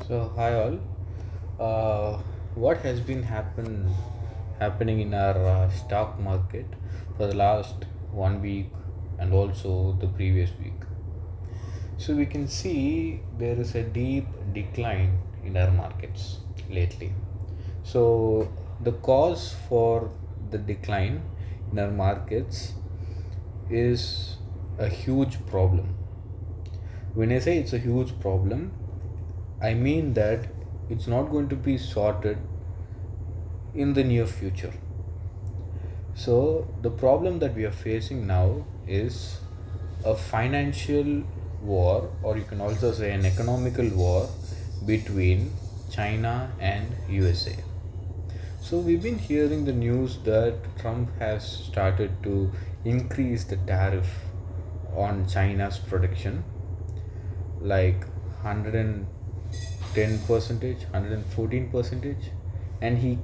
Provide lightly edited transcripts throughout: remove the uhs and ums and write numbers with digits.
So hi all. What has been happening in our stock market for the last 1 week and also the previous week? So we can see there is a deep decline in our markets lately. So the cause for the decline in our markets is a huge problem. When I say it's a huge problem, I mean that it's not going to be sorted in the near future. So, the problem that we are facing now is a financial war, or you can also say an economical war between China and USA. So, we've been hearing the news that Trump has started to increase the tariff on China's production like 110 percentage, 114 percentage, and he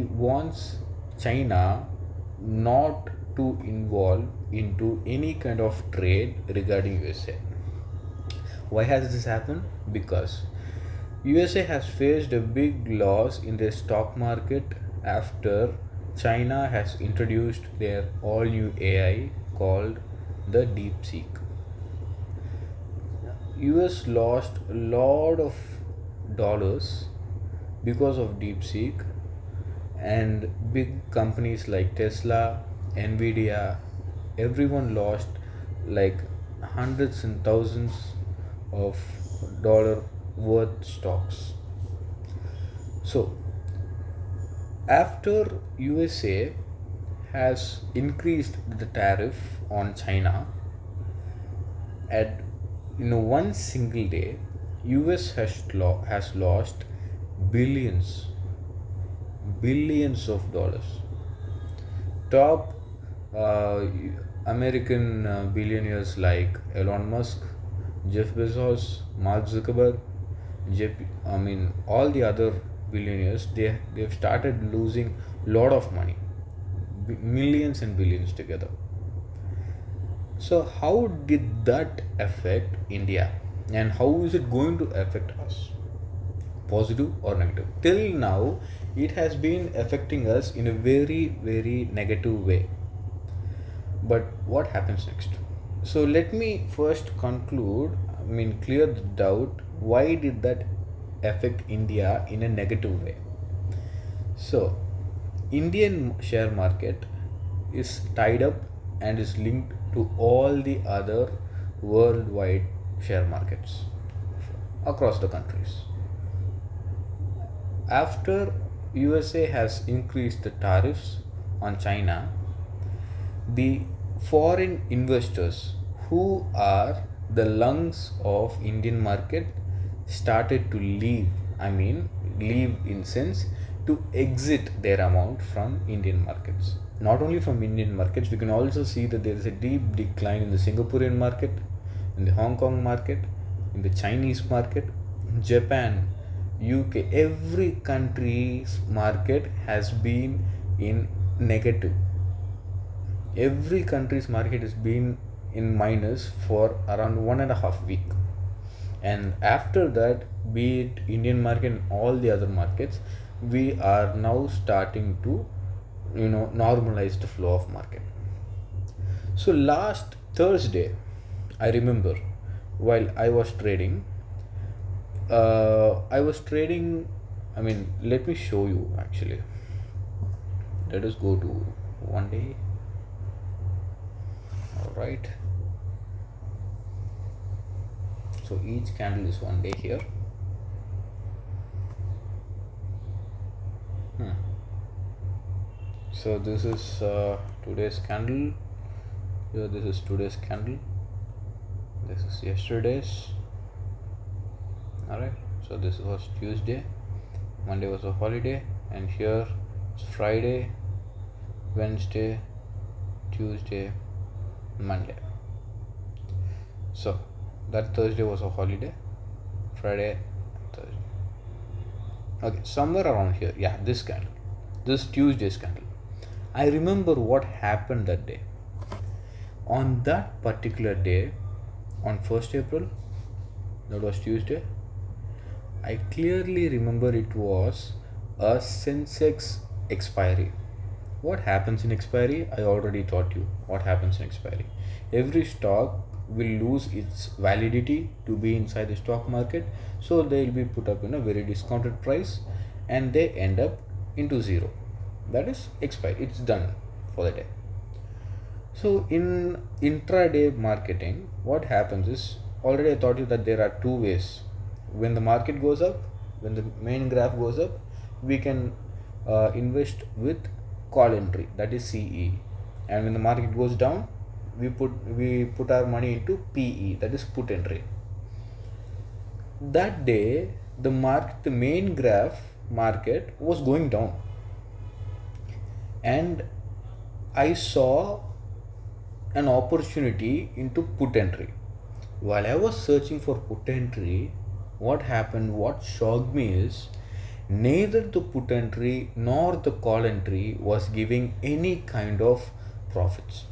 wants China not to involve into any kind of trade regarding USA. Why has this happened? Because USA has faced a big loss in their stock market after China has introduced their all new AI called the DeepSeek. US lost a lot of dollars because of DeepSeek, and big companies like Tesla, Nvidia, everyone lost like hundreds and thousands of dollar worth stocks. So after USA has increased the tariff on China at one single day, US has lost billions billions of dollars. Top uh, American billionaires like Elon Musk, Jeff Bezos, Mark Zuckerberg, all the other billionaires, they've started losing lot of money, millions and billions together. So how did that affect India, and how is it going to affect us? Positive or negative? Till now, it has been affecting us in a very, very negative way. But what happens next? So let me first conclude, clear the doubt. Why did that affect India in a negative way? So, Indian share market is tied up and is linked to all the other worldwide share markets across the countries. After USA has increased the tariffs on China, the foreign investors who are the lungs of Indian market started to leave. Leave in sense to exit their amount from Indian markets. Not only from Indian markets, we can also see that there is a deep decline in the Singaporean market, in the Hong Kong market, in the Chinese market, Japan, UK. Every country's market has been in negative. Every country's market has been in minus for around 1.5 week, and after that, be it Indian market and all the other markets, we are now starting to normalize the flow of market. So last Thursday, I remember, while I was trading, let me show you actually. Let us go to one day. All right, so each candle is one day here. So this is today's candle. Here, this is today's candle. This is yesterday's. All right, so this was Tuesday, Monday was a holiday, and here it's Friday, Wednesday, Tuesday, Monday. So that Thursday was a holiday, Friday, Thursday. Okay, somewhere around here. Yeah, this candle, this Tuesday's candle. I remember what happened that day. On that particular day, on 1st April, That was Tuesday. I clearly remember it was a Sensex expiry. What happens in expiry? I already taught you what happens in expiry. Every stock will lose its validity to be inside the stock market, so they will be put up in a very discounted price and they end up into zero. That is expiry, it's done for the day. So in intraday marketing, what happens is, already I taught you that there are two ways. When the market goes up, when the main graph goes up, we can invest with call entry, that is CE, and when the market goes down, we put our money into PE, that is put entry. That day, the main graph market was going down, and I saw an opportunity into put entry. While I was searching for put entry, what shocked me is neither the put entry nor the call entry was giving any kind of profits.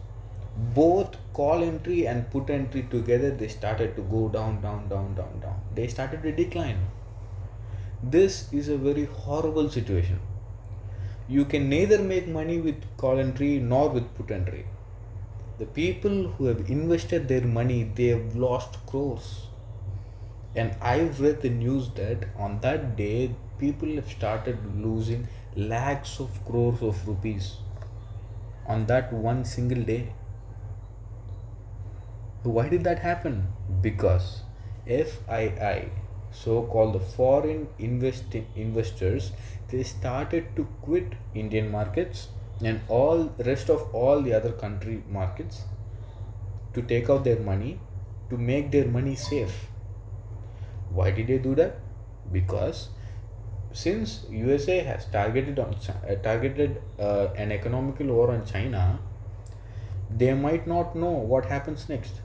Both call entry and put entry together, they started to go down, down, down, down, down. They started to decline. This is a very horrible situation. You can neither make money with call entry nor with put entry. The people who have invested their money, they have lost crores. And I've read the news that on that day, people have started losing lakhs of crores of rupees on that one single day. Why did that happen? Because FII, so called the foreign investors, they started to quit Indian markets and all rest of all the other country markets to take out their money, to make their money safe. Why did they do that? Because since USA has targeted an economical war on China, they might not know what happens next.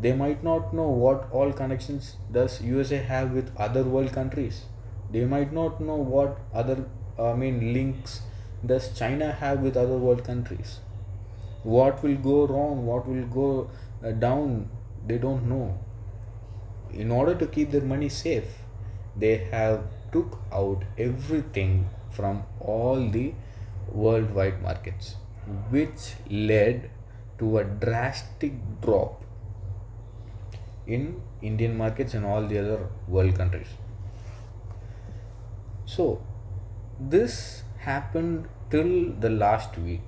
They might not know what all connections does USA have with other world countries. They might not know what other links does China have with other world countries. What will go wrong, what will go down, they don't know. In order to keep their money safe, they have took out everything from all the worldwide markets, which led to a drastic drop in Indian markets and all the other world countries. So this happened till the last week,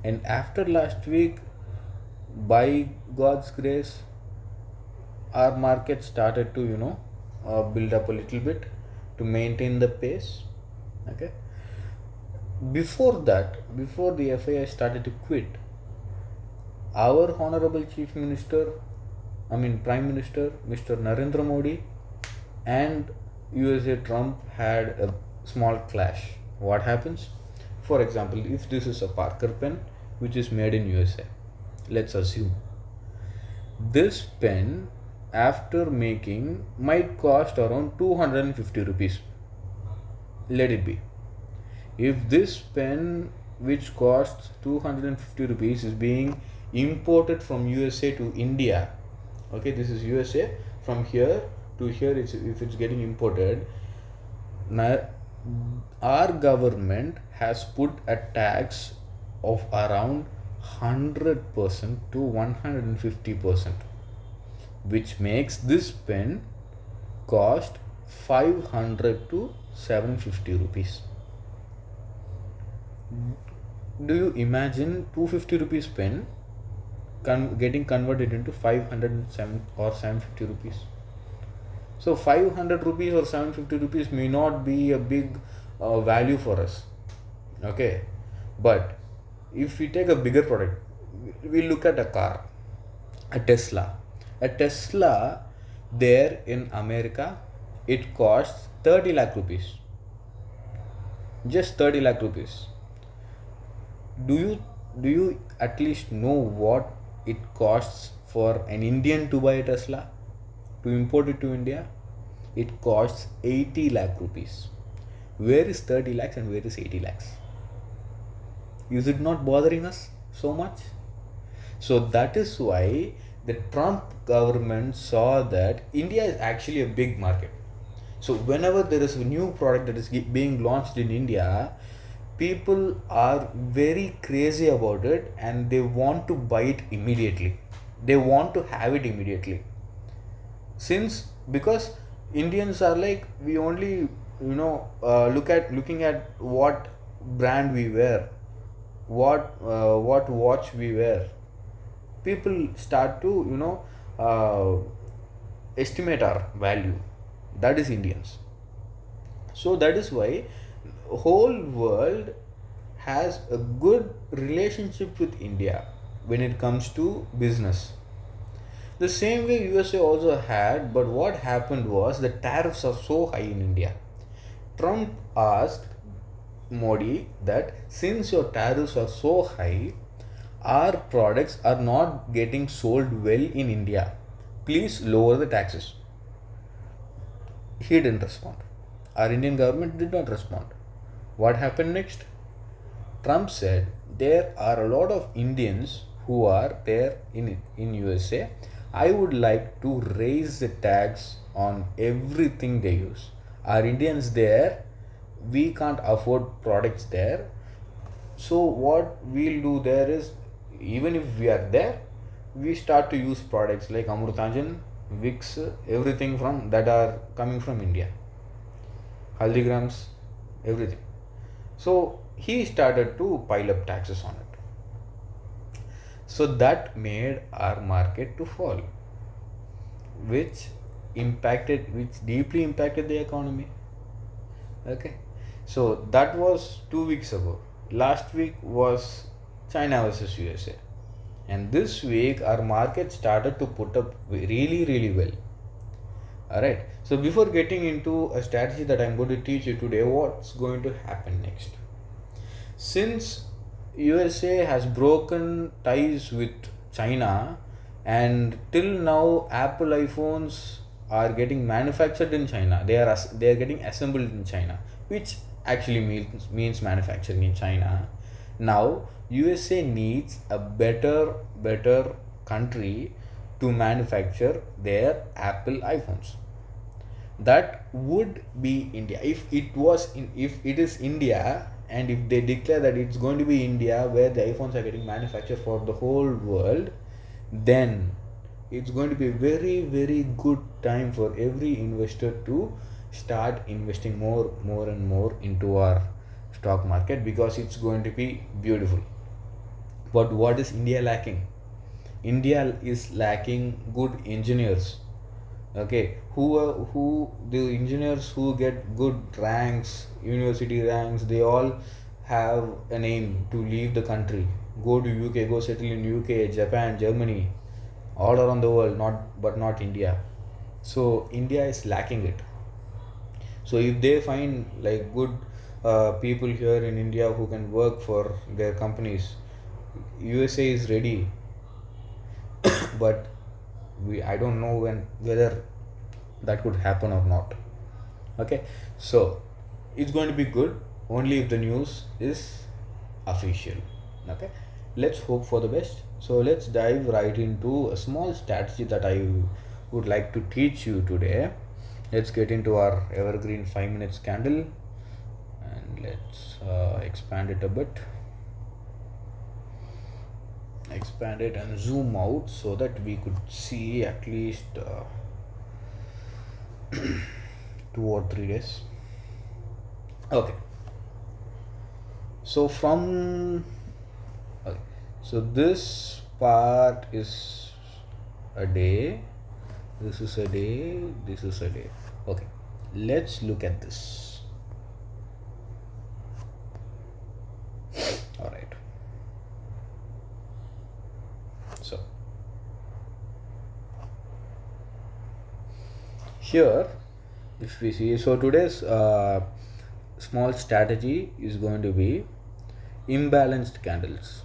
and after last week, by God's grace, our market started to build up a little bit to maintain the pace. Okay. Before that, before the FII started to quit, our honorable chief minister, prime minister, Mr. Narendra Modi, and USA Trump had a small clash. What happens? For example, if this is a Parker pen which is made in USA, let's assume this pen after making might cost around 250 rupees. Let it be. If this pen which costs 250 rupees is being imported from USA to India, okay, this is USA, from here to here, if it's getting imported, our government has put a tax of around 100% to 150%, which makes this pen cost 500 to 750 rupees. Do you imagine 250 rupees pen getting converted into 507 or 750 rupees? So 500 rupees or 750 rupees may not be a big value for us. Okay, but if we take a bigger product, we look at a car, a Tesla. A Tesla there in America, it costs 30 lakh rupees. Just 30 lakh rupees. Do you at least know what it costs for an Indian to buy a Tesla, to import it to India? It costs 80 lakh rupees. Where is 30 lakhs and where is 80 lakhs? Is it not bothering us so much? So that is why the Trump government saw that India is actually a big market. So whenever there is a new product that is being launched in India, people are very crazy about it and they want to buy it immediately. They want to have it immediately. Since because Indians are like, we only looking at what brand we wear, what watch we wear. People start to estimate our value. That is Indians. So that is why whole world has a good relationship with India when it comes to business. The same way USA also had, but what happened was the tariffs are so high in India. Trump asked Modi that since your tariffs are so high, our products are not getting sold well in India. Please lower the taxes. He didn't respond. Our Indian government did not respond. What happened next? Trump said there are a lot of Indians who are there in USA. I would like to raise the tax on everything they use. Our Indians there, we can't afford products there. So what we'll do there is, even if we are there, we start to use products like Amrutanjan, Vicks, everything from that are coming from India. Haldigrams, everything. So he started to pile up taxes on it. So that made our market to fall, which deeply impacted the economy. Okay, so that was 2 weeks ago. Last week was China versus USA, and this week our market started to put up really, really well. All right. So before getting into a strategy that I'm going to teach you today, what's going to happen next? Since USA has broken ties with China, and till now Apple iPhones are getting manufactured in China. They are getting assembled in China, which actually means manufacturing in China. Now USA needs a better country to manufacture their Apple iPhones. That would be India. If it is India, and if they declare that it's going to be India where the iPhones are getting manufactured for the whole world, then it's going to be a very, very good time for every investor to start investing more and more into our stock market, because it's going to be beautiful. But what is India lacking? India is lacking good engineers. Okay, who the engineers who get good ranks, university ranks, they all have an aim to leave the country, go to UK, go settle in UK, Japan, Germany, all around the world, not India. So India is lacking it. So if they find like good people here in India who can work for their companies, USA is ready. But I don't know whether that could happen or not. Okay, so it's going to be good only if the news is official. Okay, let's hope for the best. So let's dive right into a small strategy that I would like to teach you today. Let's get into our evergreen 5 minutes candle, and let's expand it a bit, expand it and zoom out so that we could see at least 2 or 3 days. Okay, so okay, so this part is a day, this is a day, this is a day. Okay, let's look at this. All right, so here, if we see, so today's small strategy is going to be imbalanced candles.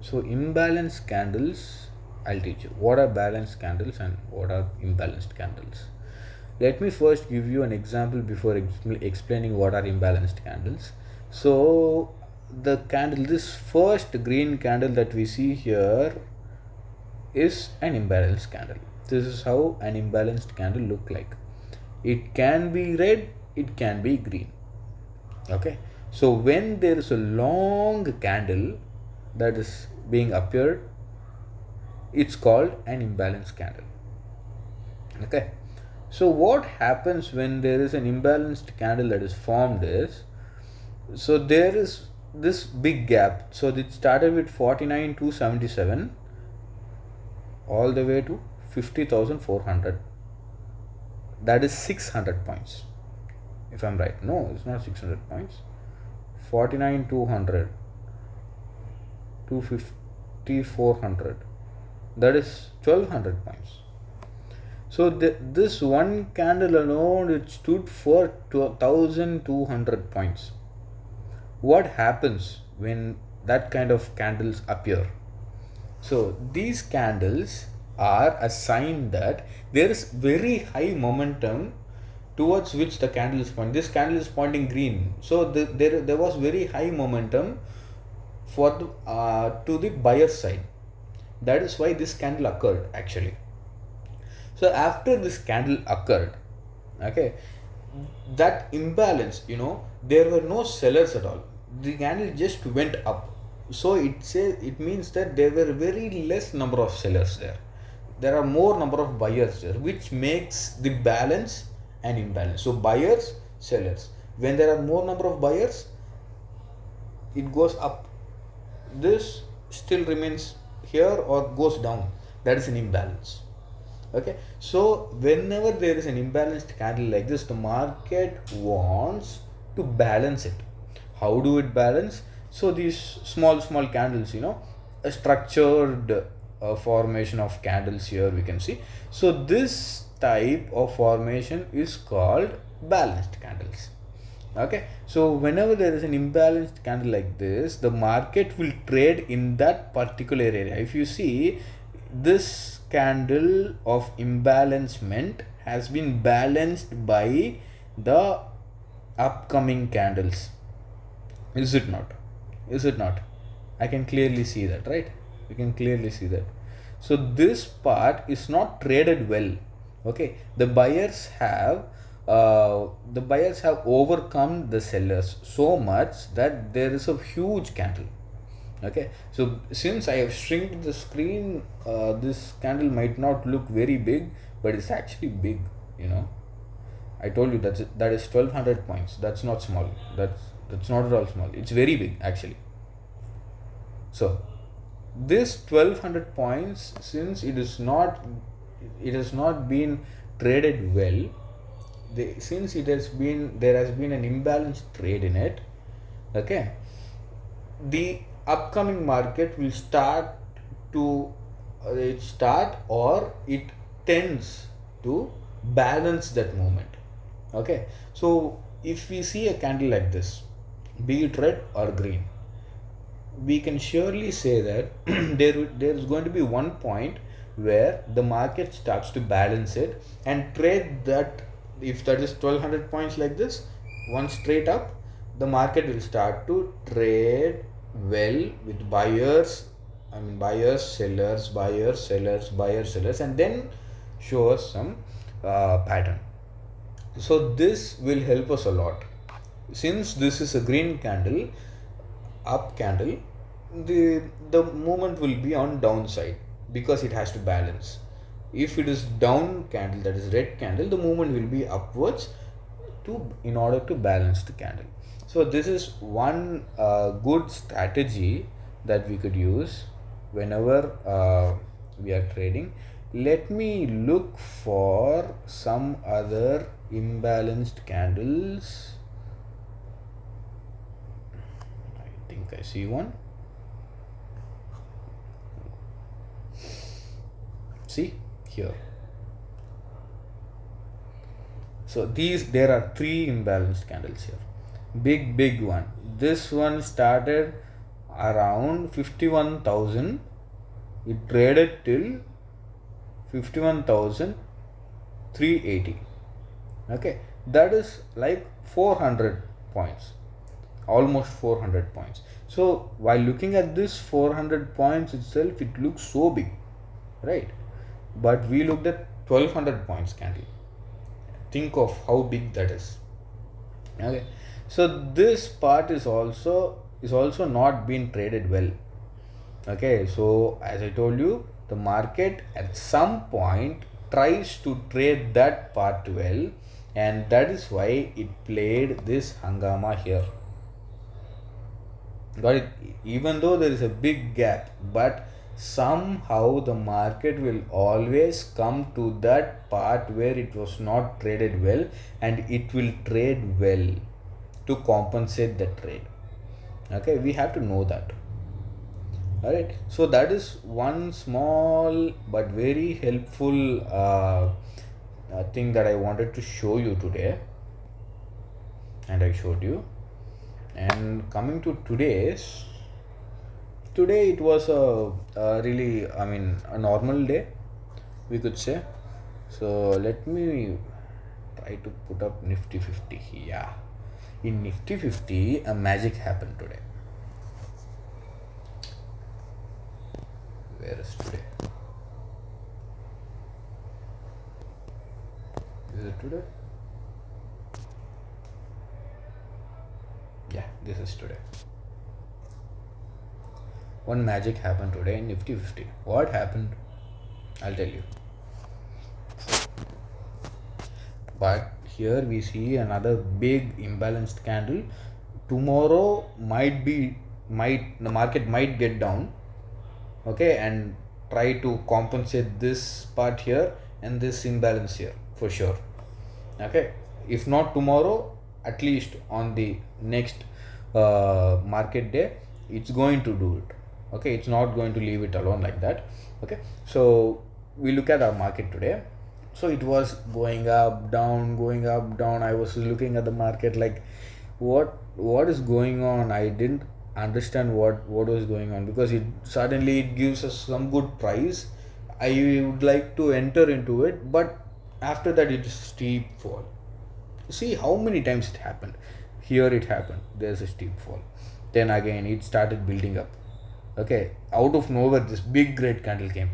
So imbalanced candles, I'll teach you what are balanced candles and what are imbalanced candles. Let me first give you an example before explaining what are imbalanced candles. So the candle, this first green candle that we see here, is an imbalanced candle. This is how an imbalanced candle look like. It can be red, it can be green. Okay, so when there is a long candle that is being appeared, it's called an imbalanced candle. Okay, so what happens when there is an imbalanced candle that is formed is, so there is this big gap. So it started with 49,277 all the way to 50,400. That is 600 points, if I'm right. No, it's not 600 points. 49,200 to 5,400, that is 1,200 points. So this one candle alone, it stood for 1,200 points. What happens when that kind of candles appear? So these candles are a sign that there is very high momentum towards which the candle is pointing. This candle is pointing green, so there was very high momentum for to the buyer side. That is why this candle occurred actually. So after this candle occurred, okay, that imbalance, there were no sellers at all. The candle just went up. So it means that there were very less number of sellers there. There are more number of buyers there, which makes the balance an imbalance. So buyers, sellers. When there are more number of buyers, it goes up. This still remains here or goes down. That is an imbalance. Okay, so whenever there is an imbalanced candle like this, the market wants to balance it. How do it balance? So these small candles, a structured formation of candles here we can see. So this type of formation is called balanced candles. Okay, so whenever there is an imbalanced candle like this, the market will trade in that particular area. If you see, this candle of imbalancement has been balanced by the upcoming candles. Is it not? Is it not? I can clearly see that, right? You can clearly see that. So this part is not traded well. Okay, the buyers have overcome the sellers so much that there is a huge candle. Okay, so since I have shrunk the screen, this candle might not look very big, but it's actually big. I told you that is 1,200 points. That's not small. That's not at all small. It's very big actually. So this 1,200 points, since it has not been traded well, since there has been an imbalanced trade in it. Okay, the upcoming market will or it tends to balance that movement. Okay, so if we see a candle like this, be it red or green, we can surely say that there is going to be one point where the market starts to balance it and trade that. If that is 1,200 points like this, one straight up, the market will start to trade well with buyers, sellers, buyers, sellers, buyers, sellers, and then show us some pattern. So this will help us a lot. Since this is a green candle, up candle, the movement will be on downside because it has to balance. If it is down candle, that is red candle, the movement will be upwards in order to balance the candle. So this is one good strategy that we could use whenever we are trading. Let me look for some other imbalanced candles. I think I see one. See here. So there are three imbalanced candles here. Big one. This one started around 51,000. It traded till 51,380. Okay, that is like 400 points, almost 400 points. So while looking at this 400 points itself, it looks so big. right? But we looked at 1200 points candle. Think of how big that is. Okay, so this part is also not being traded well. Okay, so as I told you, the market at some point tries to trade that part well, and that is why it played this hangama here. Got it? Even though there is a big gap, but somehow the market will always come to that part where it was not traded well, and it will trade well to compensate the trade. Okay, we have to know that. All right, so that is one small but very helpful thing that I wanted to show you today, and I showed you. And coming to today it was a really, I mean, a normal day, we could say. So let me try to put up Nifty 50. Yeah, in Nifty 50 a magic happened today. Where is today? Is it today? Yeah, this is today. One magic happened today in Nifty 50. What happened? I'll tell you. But here we see another big imbalanced candle. Tomorrow the market might get down, okay, and try to compensate this part here and this imbalance here for sure. Okay, if not tomorrow, at least on the next market day, it's going to do it. Okay, it's not going to leave it alone like that. Okay, so we look at our market today. So it was going up down, going up down. I was looking at the market like, what is going on? I didn't understand what was going on, because it gives us some good price. I would like to enter into it, but after that it's steep fall. See how many times it happened. Here it happened, there's a steep fall, then again it started building up. Okay, out of nowhere this big red candle came,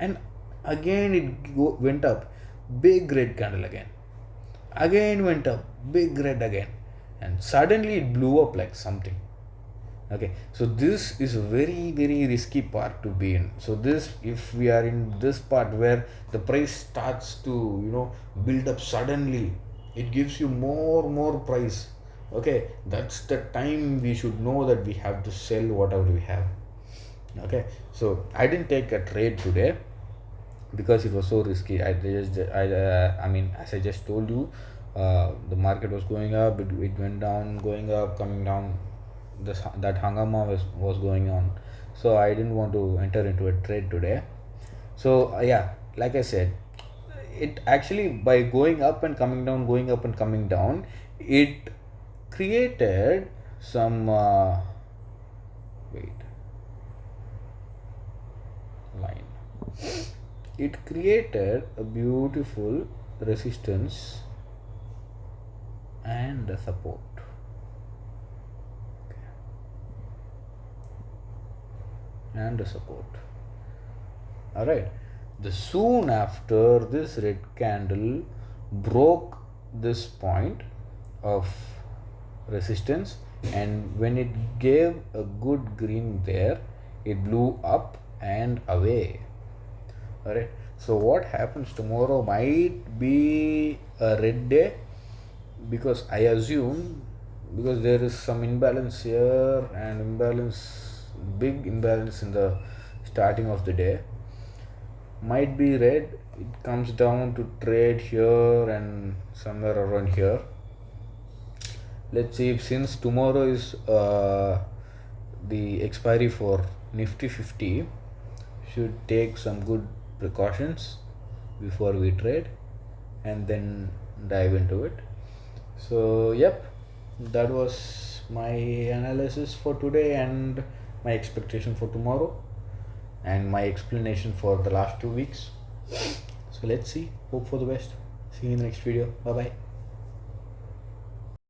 and again went up, big red candle again went up, big red again, and suddenly it blew up like something. Okay, so this is a very very risky part to be in. So this, if we are in this part where the price starts to build up suddenly, it gives you more price. Okay, that's the time we should know that we have to sell whatever we have. Okay, so I didn't take a trade today because it was so risky. I mean, as I just told you, the market was going up, it went down, going up, coming down. That hangama was going on, so I didn't want to enter into a trade today. So yeah, like I said, it actually, by going up and coming down, going up and coming down, it created some wait line. It created a beautiful resistance and a support. And a support. All right, the soon after this red candle broke this point of resistance, and when it gave a good green there, it blew up and away. All right, so what happens tomorrow might be a red day, because I assume, because there is some imbalance here and big imbalance in the starting of the day, might be red. It comes down to trade here and somewhere around here. Let's see, since tomorrow is the expiry for Nifty 50, should take some good precautions before we trade and then dive into it. So yep, that was my analysis for today, and my expectation for tomorrow, and my explanation for the last 2 weeks. So let's see, hope for the best. See you in the next video. Bye bye.